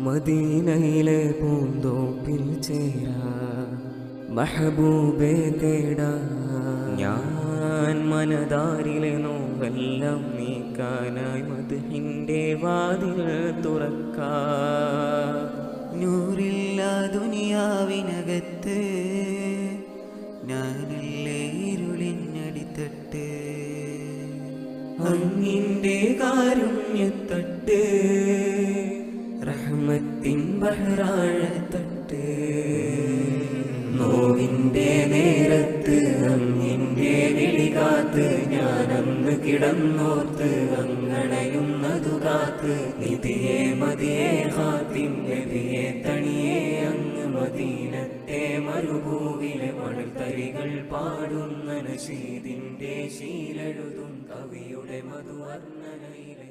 മദീനയിലെ പൂന്തോപ്പിൽ ചേരാ മഹബൂബേ തേടാ ഞാൻ മനതാരിലെ നോവെല്ലാം നീക്കാനായി മദ്ഹിന്റെ വാതിൽ തുറക്കാ നൂറില്ല ദുനിയാവിനകത്ത് ഞാനല്ലേ ഇരുളിനടിത്തട്ട് അങ്ങിന്റെ കാരുണ്യത്തട്ട് റഹ്മത്തിൻ ബഹ്റാഴത്തട്ട് നോവിന്റെ നേരത്ത് അങ്ങിന്റെ വിളികാത്ത് ഞാനന്ന് കിടന്നോർത്ത് അങ്ങണയുന്നതു കാത്ത് നിധിയെ മതിയെ ഹാത്തിം നബിയെ തണിയെ അങ്ങ് മദീനത്തെ മരുഭൂവിലെ മണൽത്തരികൾ പാടുന്ന നശീദിന്റെ ശീലെഴുതും കവിയുടെ മധുവർണ്ണനയിലെ